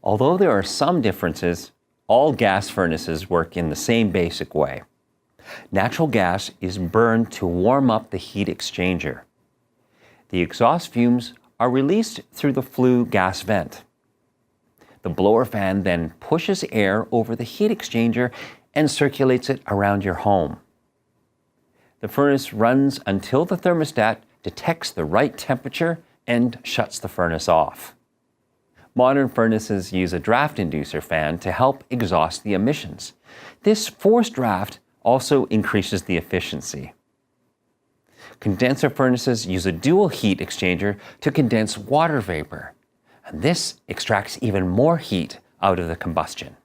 Although there are some differences, all gas furnaces work in the same basic way. Natural gas is burned to warm up the heat exchanger. The exhaust fumes are released through the flue gas vent. The blower fan then pushes air over the heat exchanger and circulates it around your home. The furnace runs until the thermostat detects the right temperature and shuts the furnace off. Modern furnaces use a draft inducer fan to help exhaust the emissions. This forced draft also increases the efficiency. Condenser furnaces use a dual heat exchanger to condense water vapor, and this extracts even more heat out of the combustion.